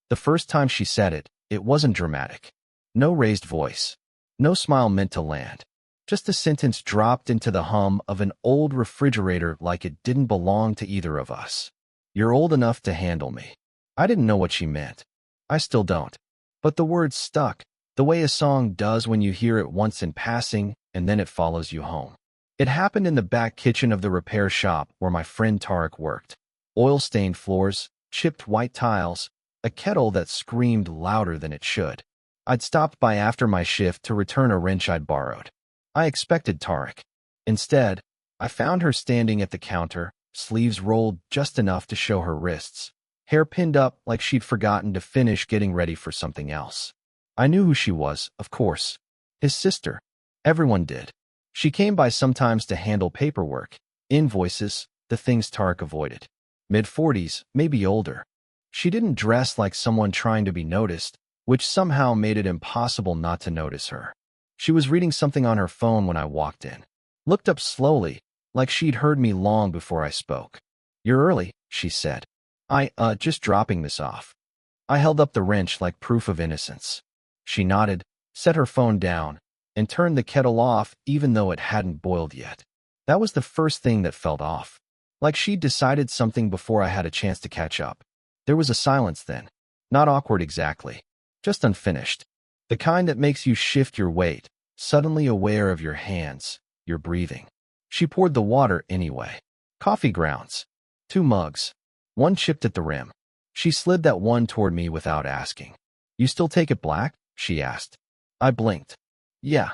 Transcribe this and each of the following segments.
The first time she said it, it wasn't dramatic. No raised voice. No smile meant to land. Just a sentence dropped into the hum of an old refrigerator like it didn't belong to either of us. You're old enough to handle me. I didn't know what she meant. I still don't. But the words stuck, the way a song does when you hear it once in passing and then it follows you home. It happened in the back kitchen of the repair shop where my friend Tarek worked. Oil-stained floors, chipped white tiles, a kettle that screamed louder than it should. I'd stopped by after my shift to return a wrench I'd borrowed. I expected Tarek. Instead, I found her standing at the counter, sleeves rolled just enough to show her wrists, hair pinned up like she'd forgotten to finish getting ready for something else. I knew who she was, of course. His sister. Everyone did. She came by sometimes to handle paperwork, invoices, the things Tarek avoided. Mid-40s, maybe older. She didn't dress like someone trying to be noticed, which somehow made it impossible not to notice her. She was reading something on her phone when I walked in. Looked up slowly, like she'd heard me long before I spoke. You're early, she said. Just dropping this off. I held up the wrench like proof of innocence. She nodded, set her phone down, and turned the kettle off even though it hadn't boiled yet. That was the first thing that felt off. Like she'd decided something before I had a chance to catch up. There was a silence then. Not awkward exactly. Just unfinished. The kind that makes you shift your weight, suddenly aware of your hands, your breathing. She poured the water anyway. Coffee grounds. 2 mugs. One chipped at the rim. She slid that one toward me without asking. You still take it black? She asked. I blinked. Yeah.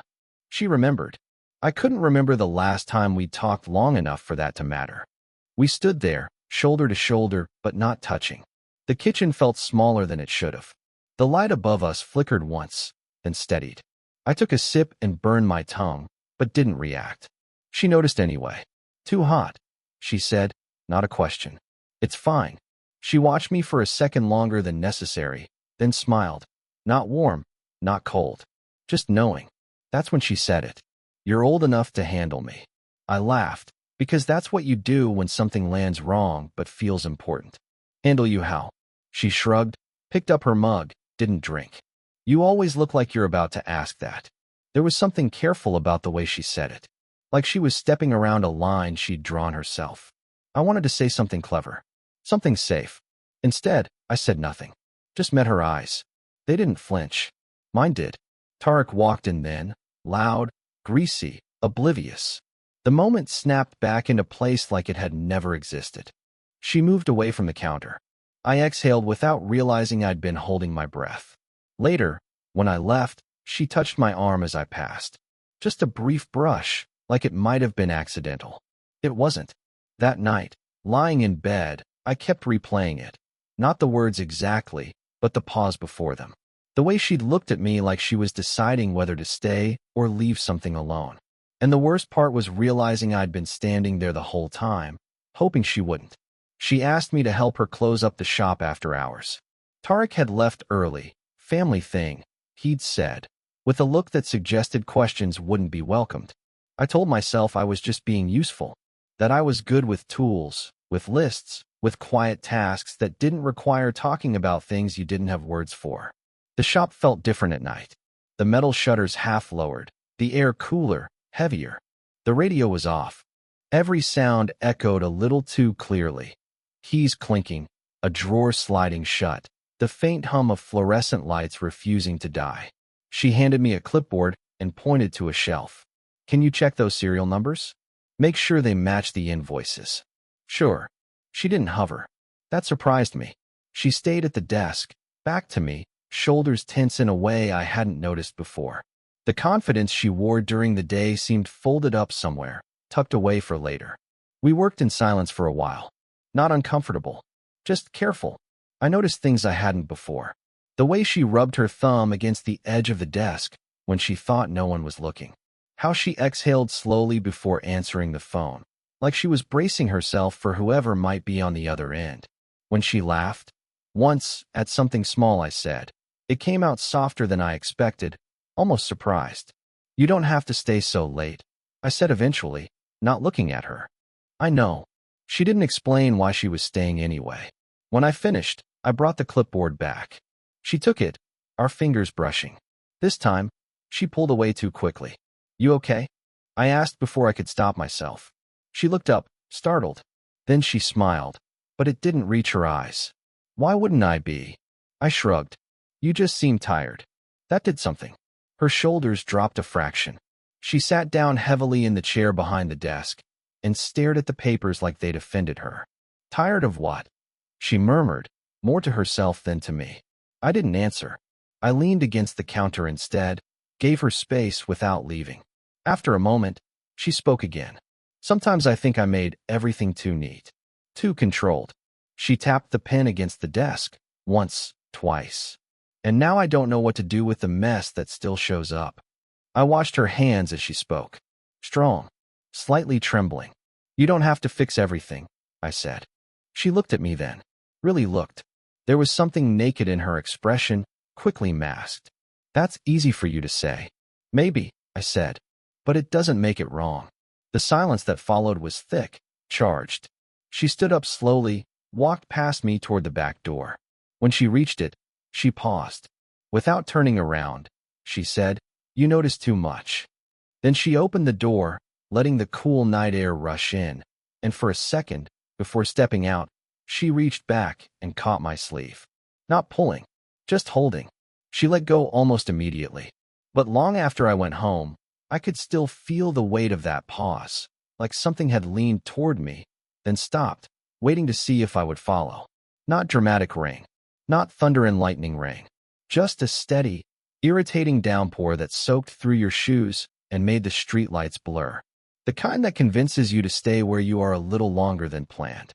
She remembered. I couldn't remember the last time we'd talked long enough for that to matter. We stood there, shoulder to shoulder, but not touching. The kitchen felt smaller than it should have. The light above us flickered once, then steadied. I took a sip and burned my tongue, but didn't react. She noticed anyway. Too hot, she said, not a question. It's fine. She watched me for a second longer than necessary, then smiled. Not warm, not cold. Just knowing. That's when she said it. You're old enough to handle me. I laughed, because that's what you do when something lands wrong but feels important. Handle you how? She shrugged, picked up her mug, didn't drink. You always look like you're about to ask that. There was something careful about the way she said it. Like she was stepping around a line she'd drawn herself. I wanted to say something clever. Something safe. Instead, I said nothing. Just met her eyes. They didn't flinch. Mine did. Tarek walked in then, loud, greasy, oblivious. The moment snapped back into place like it had never existed. She moved away from the counter. I exhaled without realizing I'd been holding my breath. Later, when I left, she touched my arm as I passed. Just a brief brush, like it might have been accidental. It wasn't. That night, lying in bed, I kept replaying it. Not the words exactly, but the pause before them. The way she'd looked at me like she was deciding whether to stay or leave something alone. And the worst part was realizing I'd been standing there the whole time, hoping she wouldn't. She asked me to help her close up the shop after hours. Tarek had left early, family thing, he'd said, with a look that suggested questions wouldn't be welcomed. I told myself I was just being useful, that I was good with tools, with lists, with quiet tasks that didn't require talking about things you didn't have words for. The shop felt different at night. The metal shutters half lowered, the air cooler, heavier. The radio was off. Every sound echoed a little too clearly. Keys clinking, a drawer sliding shut, the faint hum of fluorescent lights refusing to die. She handed me a clipboard and pointed to a shelf. Can you check those serial numbers? Make sure they match the invoices. Sure. She didn't hover. That surprised me. She stayed at the desk, back to me, shoulders tense in a way I hadn't noticed before. The confidence she wore during the day seemed folded up somewhere, tucked away for later. We worked in silence for a while. Not uncomfortable. Just careful. I noticed things I hadn't before. The way she rubbed her thumb against the edge of the desk when she thought no one was looking. How she exhaled slowly before answering the phone, like she was bracing herself for whoever might be on the other end. When she laughed, once, at something small I said, it came out softer than I expected, almost surprised. You don't have to stay so late, I said eventually, not looking at her. I know. She didn't explain why she was staying anyway. When I finished, I brought the clipboard back. She took it, our fingers brushing. This time, she pulled away too quickly. You okay? I asked before I could stop myself. She looked up, startled. Then she smiled, but it didn't reach her eyes. Why wouldn't I be? I shrugged. You just seem tired. That did something. Her shoulders dropped a fraction. She sat down heavily in the chair behind the desk and stared at the papers like they'd offended her. Tired of what? She murmured, more to herself than to me. I didn't answer. I leaned against the counter instead, gave her space without leaving. After a moment, she spoke again. Sometimes I think I made everything too neat, too controlled. She tapped the pen against the desk, once, twice. And now I don't know what to do with the mess that still shows up. I watched her hands as she spoke. Strong, slightly trembling. You don't have to fix everything, I said. She looked at me then. Really looked. There was something naked in her expression, quickly masked. That's easy for you to say. Maybe, I said. But it doesn't make it wrong. The silence that followed was thick, charged. She stood up slowly, walked past me toward the back door. When she reached it, she paused. Without turning around, she said, You notice too much. Then she opened the door, letting the cool night air rush in, and for a second, before stepping out, she reached back and caught my sleeve. Not pulling, just holding. She let go almost immediately. But long after I went home, I could still feel the weight of that pause, like something had leaned toward me, then stopped, waiting to see if I would follow. Not dramatic rain, not thunder and lightning rain, just a steady, irritating downpour that soaked through your shoes and made the streetlights blur. The kind that convinces you to stay where you are a little longer than planned.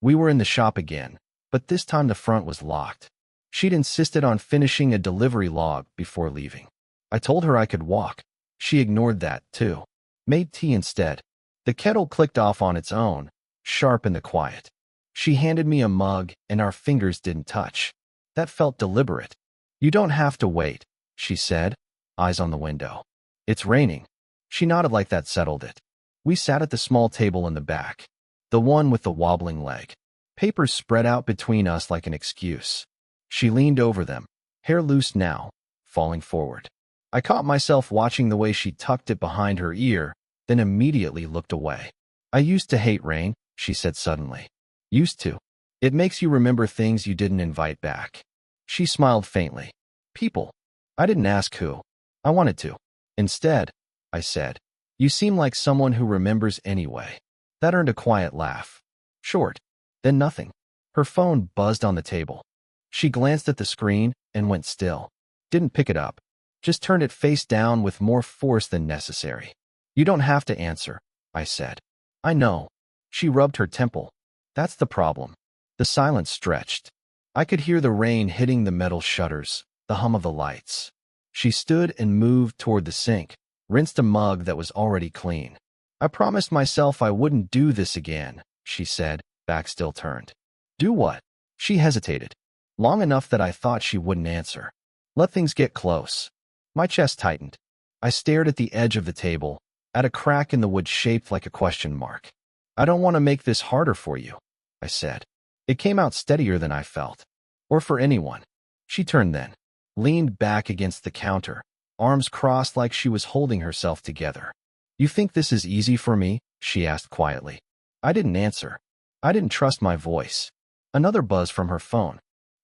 We were in the shop again, but this time the front was locked. She'd insisted on finishing a delivery log before leaving. I told her I could walk. She ignored that, too. Made tea instead. The kettle clicked off on its own, sharp in the quiet. She handed me a mug, and our fingers didn't touch. That felt deliberate. You don't have to wait, she said, eyes on the window. It's raining. She nodded like that settled it. We sat at the small table in the back, the one with the wobbling leg. Papers spread out between us like an excuse. She leaned over them, hair loose now, falling forward. I caught myself watching the way she tucked it behind her ear, then immediately looked away. I used to hate rain, she said suddenly. Used to. It makes you remember things you didn't invite back. She smiled faintly. People. I didn't ask who. I wanted to. Instead, I said, You seem like someone who remembers anyway. That earned a quiet laugh. Short. Then nothing. Her phone buzzed on the table. She glanced at the screen and went still. Didn't pick it up. Just turned it face down with more force than necessary. You don't have to answer, I said. I know. She rubbed her temple. That's the problem. The silence stretched. I could hear the rain hitting the metal shutters, the hum of the lights. She stood and moved toward the sink, rinsed a mug that was already clean. I promised myself I wouldn't do this again, she said, back still turned. Do what? She hesitated. Long enough that I thought she wouldn't answer. Let things get close. My chest tightened. I stared at the edge of the table, at a crack in the wood shaped like a question mark. I don't want to make this harder for you, I said. It came out steadier than I felt. Or for anyone. She turned then, leaned back against the counter, arms crossed like she was holding herself together. You think this is easy for me? She asked quietly. I didn't answer. I didn't trust my voice. Another buzz from her phone.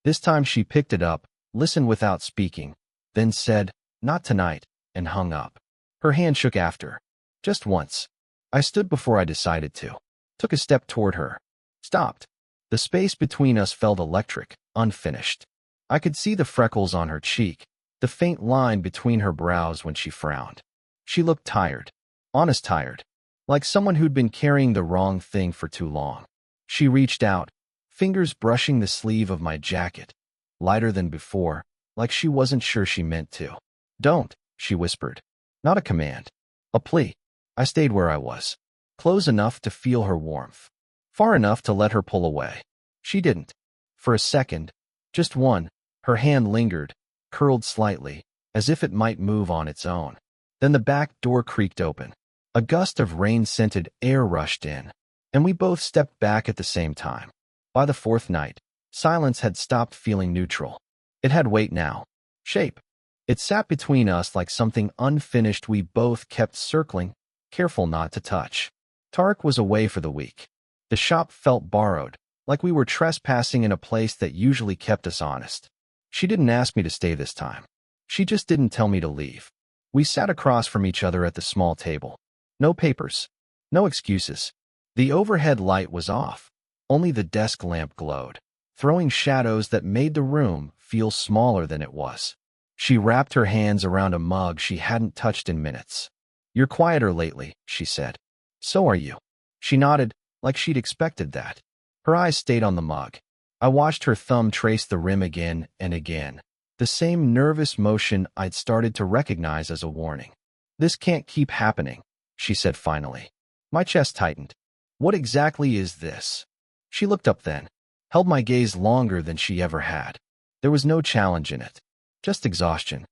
This time she picked it up, listened without speaking, then said, Not tonight, and hung up. Her hand shook after. Just once. I stood before I decided to. Took a step toward her. Stopped. The space between us felt electric, unfinished. I could see the freckles on her cheek, the faint line between her brows when she frowned. She looked tired. Honest tired. Like someone who'd been carrying the wrong thing for too long. She reached out, fingers brushing the sleeve of my jacket, lighter than before, like she wasn't sure she meant to. Don't, she whispered. Not a command. A plea. I stayed where I was. Close enough to feel her warmth. Far enough to let her pull away. She didn't. For a second, just one, her hand lingered, curled slightly, as if it might move on its own. Then the back door creaked open. A gust of rain-scented air rushed in, and we both stepped back at the same time. By the fourth night, Silence had stopped feeling neutral. It had weight now. Shape. It sat between us like something unfinished we both kept circling, careful not to touch. Tarek was away for the week. The shop felt borrowed, like we were trespassing in a place that usually kept us honest. She didn't ask me to stay this time. She just didn't tell me to leave. We sat across from each other at the small table. No papers. No excuses. The overhead light was off. Only the desk lamp glowed, throwing shadows that made the room feel smaller than it was. She wrapped her hands around a mug she hadn't touched in minutes. "You're quieter lately," she said. "So are you." She nodded, like she'd expected that. Her eyes stayed on the mug. I watched her thumb trace the rim again and again, the same nervous motion I'd started to recognize as a warning. "This can't keep happening," she said finally. My chest tightened. "What exactly is this?" She looked up then, held my gaze longer than she ever had. There was no challenge in it, just exhaustion.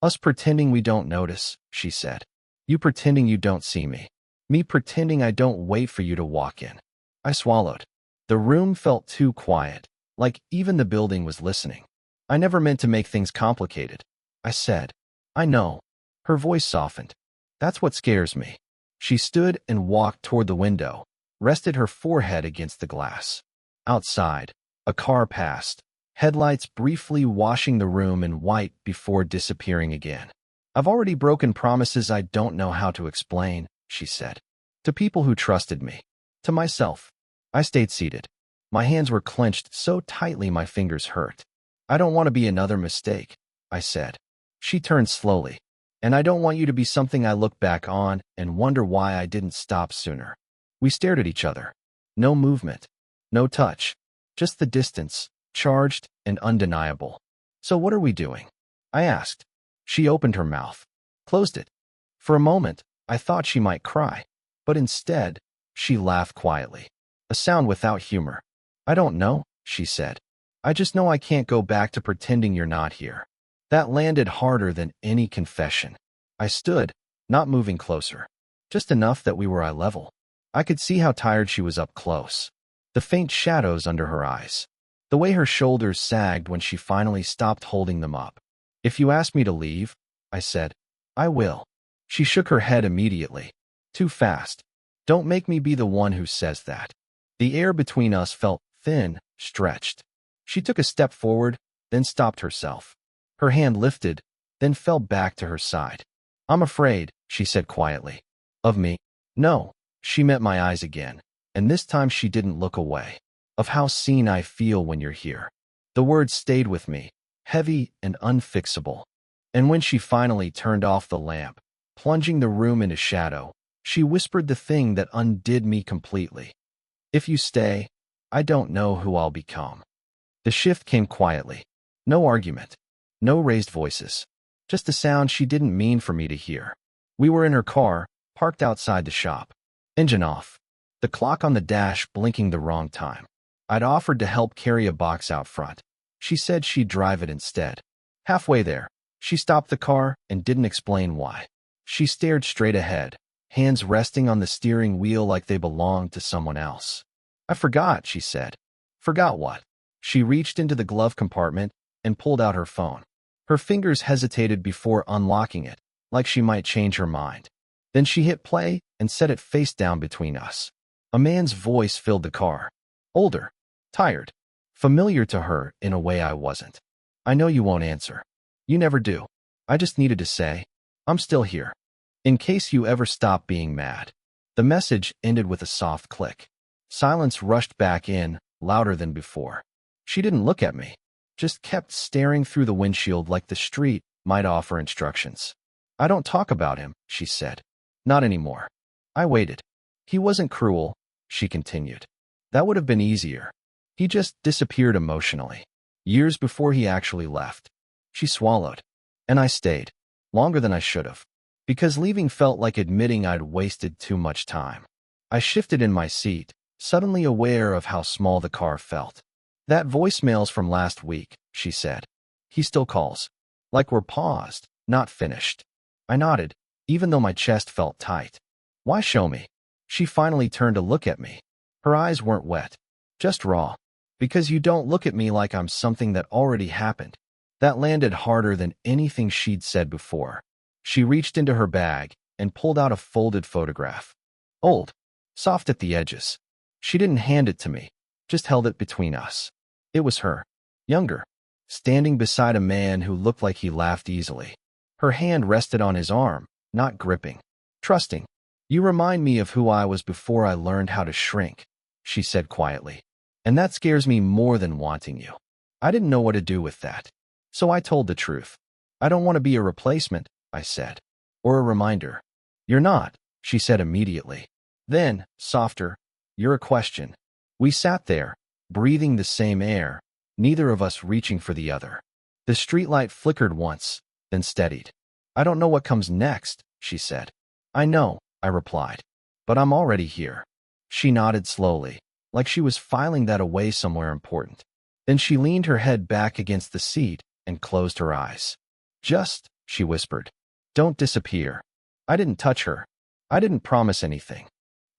"Us pretending we don't notice," she said. "You pretending you don't see me. Me pretending I don't wait for you to walk in." I swallowed. The room felt too quiet, like even the building was listening. "I never meant to make things complicated," I said. "I know." Her voice softened. "That's what scares me." She stood and walked toward the window, rested her forehead against the glass. Outside, a car passed, headlights briefly washing the room in white before disappearing again. "I've already broken promises I don't know how to explain," she said. "To people who trusted me. To myself." I stayed seated. My hands were clenched so tightly my fingers hurt. "I don't want to be another mistake," I said. She turned slowly. "And I don't want you to be something I look back on and wonder why I didn't stop sooner." We stared at each other. No movement. No touch. Just the distance, charged and undeniable. "So what are we doing?" I asked. She opened her mouth, closed it. For a moment, I thought she might cry, but instead, she laughed quietly. A sound without humor. "I don't know," she said. "I just know I can't go back to pretending you're not here." That landed harder than any confession. I stood, not moving closer, just enough that we were eye level. I could see how tired she was up close. The faint shadows under her eyes. The way her shoulders sagged when she finally stopped holding them up. "If you ask me to leave," I said, "I will." She shook her head immediately. "Too fast. Don't make me be the one who says that." The air between us felt thin, stretched. She took a step forward, then stopped herself. Her hand lifted, then fell back to her side. "I'm afraid," she said quietly. "Of me?" "No." She met my eyes again, and this time she didn't look away. "Of how seen I feel when you're here." The words stayed with me, heavy and unfixable. And when she finally turned off the lamp, plunging the room into shadow, she whispered the thing that undid me completely. "If you stay, I don't know who I'll become." The shift came quietly. No argument. No raised voices. Just a sound she didn't mean for me to hear. We were in her car, parked outside the shop. Engine off. The clock on the dash blinking the wrong time. I'd offered to help carry a box out front. She said she'd drive it instead. Halfway there, she stopped the car and didn't explain why. She stared straight ahead, hands resting on the steering wheel like they belonged to someone else. "I forgot," she said. "Forgot what?" She reached into the glove compartment and pulled out her phone. Her fingers hesitated before unlocking it, like she might change her mind. Then she hit play and set it face down between us. A man's voice filled the car. Older, tired, familiar to her in a way I wasn't. "I know you won't answer. You never do. I just needed to say, I'm still here. In case you ever stop being mad." The message ended with a soft click. Silence rushed back in, louder than before. She didn't look at me, just kept staring through the windshield like the street might offer instructions. "I don't talk about him," she said. "Not anymore." I waited. "He wasn't cruel," she continued. "That would have been easier. He just disappeared emotionally, years before he actually left." She swallowed. And I stayed, longer than I should have, because leaving felt like admitting I'd wasted too much time. I shifted in my seat, suddenly aware of how small the car felt. "That voicemail's from last week," she said. "He still calls. Like we're paused, not finished." I nodded, even though my chest felt tight. "Why show me?" She finally turned to look at me. Her eyes weren't wet, just raw. Because you don't look at me like I'm something that already happened. That landed harder than anything she'd said before. She reached into her bag and pulled out a folded photograph. Old, soft at the edges. She didn't hand it to me, just held it between us. It was her, younger, standing beside a man who looked like he laughed easily. Her hand rested on his arm, not gripping. Trusting. You remind me of who I was before I learned how to shrink, she said quietly. And that scares me more than wanting you. I didn't know what to do with that. So I told the truth. I don't want to be a replacement, I said. Or a reminder. You're not, she said immediately. Then, softer, you're a question. We sat there, breathing the same air, neither of us reaching for the other. The streetlight flickered once, then steadied. I don't know what comes next, she said. I know, I replied. But I'm already here. She nodded slowly, like she was filing that away somewhere important. Then she leaned her head back against the seat and closed her eyes. Just, she whispered, don't disappear. I didn't touch her. I didn't promise anything.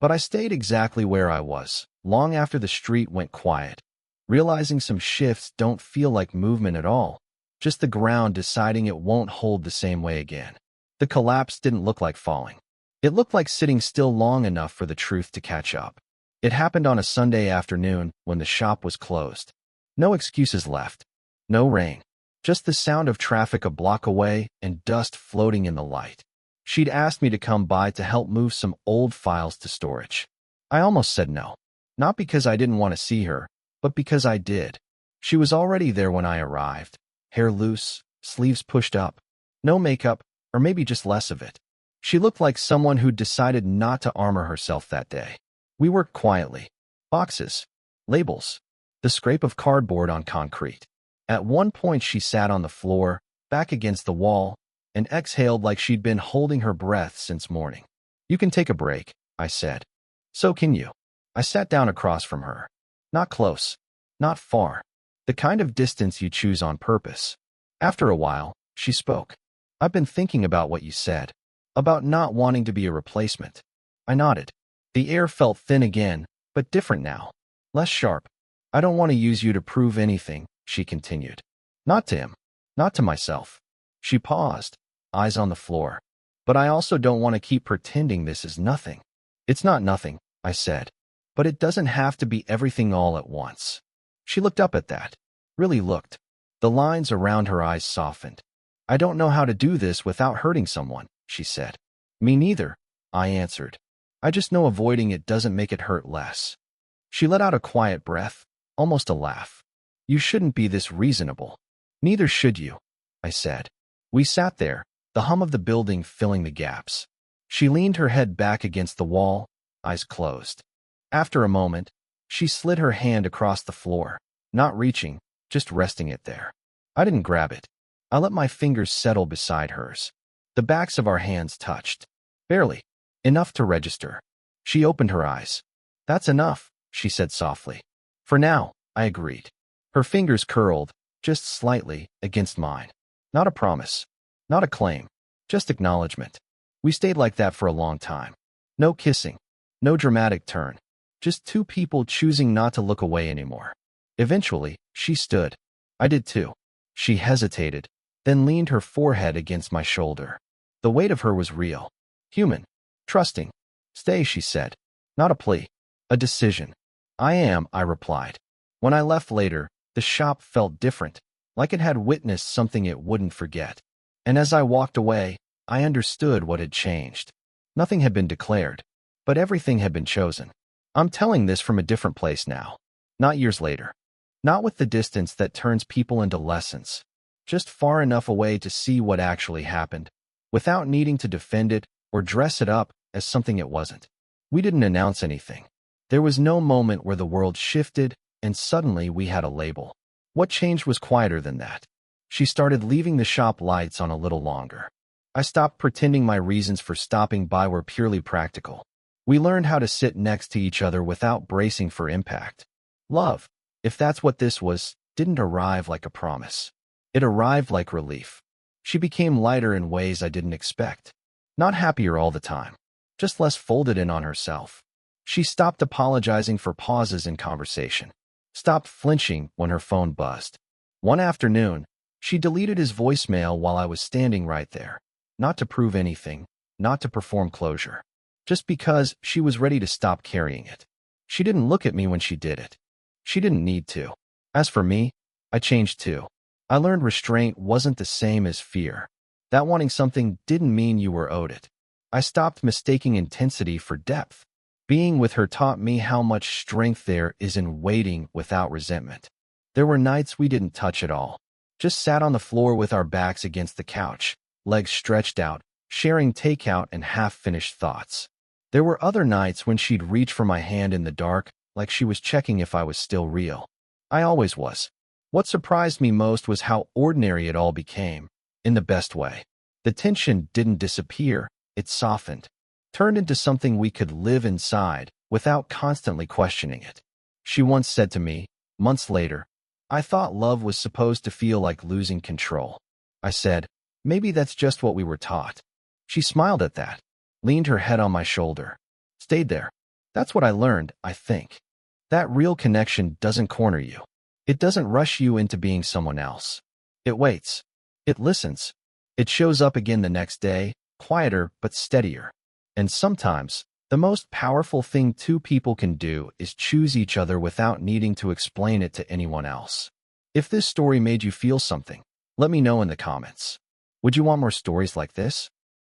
But I stayed exactly where I was, long after the street went quiet, realizing some shifts don't feel like movement at all, just the ground deciding it won't hold the same way again. The collapse didn't look like falling. It looked like sitting still long enough for the truth to catch up. It happened on a Sunday afternoon when the shop was closed. No excuses left. No rain. Just the sound of traffic a block away and dust floating in the light. She'd asked me to come by to help move some old files to storage. I almost said no. Not because I didn't want to see her, but because I did. She was already there when I arrived. Hair loose, sleeves pushed up. No makeup, or maybe just less of it. She looked like someone who'd decided not to armor herself that day. We worked quietly. Boxes. Labels. The scrape of cardboard on concrete. At one point she sat on the floor, back against the wall, and exhaled like she'd been holding her breath since morning. You can take a break, I said. So can you. I sat down across from her. Not close. Not far. The kind of distance you choose on purpose. After a while, she spoke. I've been thinking about what you said. About not wanting to be a replacement. I nodded. The air felt thin again, but different now. Less sharp. I don't want to use you to prove anything, she continued. Not to him. Not to myself. She paused, eyes on the floor. But I also don't want to keep pretending this is nothing. It's not nothing, I said. But it doesn't have to be everything all at once. She looked up at that. Really looked. The lines around her eyes softened. I don't know how to do this without hurting someone, she said. Me neither, I answered. I just know avoiding it doesn't make it hurt less. She let out a quiet breath, almost a laugh. You shouldn't be this reasonable. Neither should you, I said. We sat there, the hum of the building filling the gaps. She leaned her head back against the wall, eyes closed. After a moment, she slid her hand across the floor, not reaching, just resting it there. I didn't grab it. I let my fingers settle beside hers. The backs of our hands touched. Barely. Enough to register. She opened her eyes. That's enough, she said softly. For now, I agreed. Her fingers curled, just slightly, against mine. Not a promise. Not a claim. Just acknowledgement. We stayed like that for a long time. No kissing. No dramatic turn. Just two people choosing not to look away anymore. Eventually, she stood. I did too. She hesitated, then leaned her forehead against my shoulder. The weight of her was real. Human. Trusting. Stay, she said. Not a plea. A decision. I am, I replied. When I left later, the shop felt different, like it had witnessed something it wouldn't forget. And as I walked away, I understood what had changed. Nothing had been declared, but everything had been chosen. I'm telling this from a different place now. Not years later. Not with the distance that turns people into lessons. Just far enough away to see what actually happened, without needing to defend it or dress it up as something it wasn't. We didn't announce anything. There was no moment where the world shifted and suddenly we had a label. What changed was quieter than that. She started leaving the shop lights on a little longer. I stopped pretending my reasons for stopping by were purely practical. We learned how to sit next to each other without bracing for impact. Love, if that's what this was, didn't arrive like a promise. It arrived like relief. She became lighter in ways I didn't expect. Not happier all the time. Just less folded in on herself. She stopped apologizing for pauses in conversation. stopped flinching when her phone buzzed. One afternoon, she deleted his voicemail while I was standing right there. Not to prove anything, not to perform closure. Just because she was ready to stop carrying it. She didn't look at me when she did it. She didn't need to. As for me, I changed too. I learned restraint wasn't the same as fear. That wanting something didn't mean you were owed it. I stopped mistaking intensity for depth. Being with her taught me how much strength there is in waiting without resentment. There were nights we didn't touch at all. Just sat on the floor with our backs against the couch, legs stretched out, sharing takeout and half-finished thoughts. There were other nights when she'd reach for my hand in the dark, like she was checking if I was still real. I always was. What surprised me most was how ordinary it all became, in the best way. The tension didn't disappear, it softened, turned into something we could live inside without constantly questioning it. She once said to me, months later, "I thought love was supposed to feel like losing control." I said, "Maybe that's just what we were taught." She smiled at that, leaned her head on my shoulder, stayed there. That's what I learned, I think. That real connection doesn't corner you. It doesn't rush you into being someone else. It waits. It listens. It shows up again the next day, quieter but steadier. And sometimes, the most powerful thing two people can do is choose each other without needing to explain it to anyone else. If this story made you feel something, let me know in the comments. Would you want more stories like this?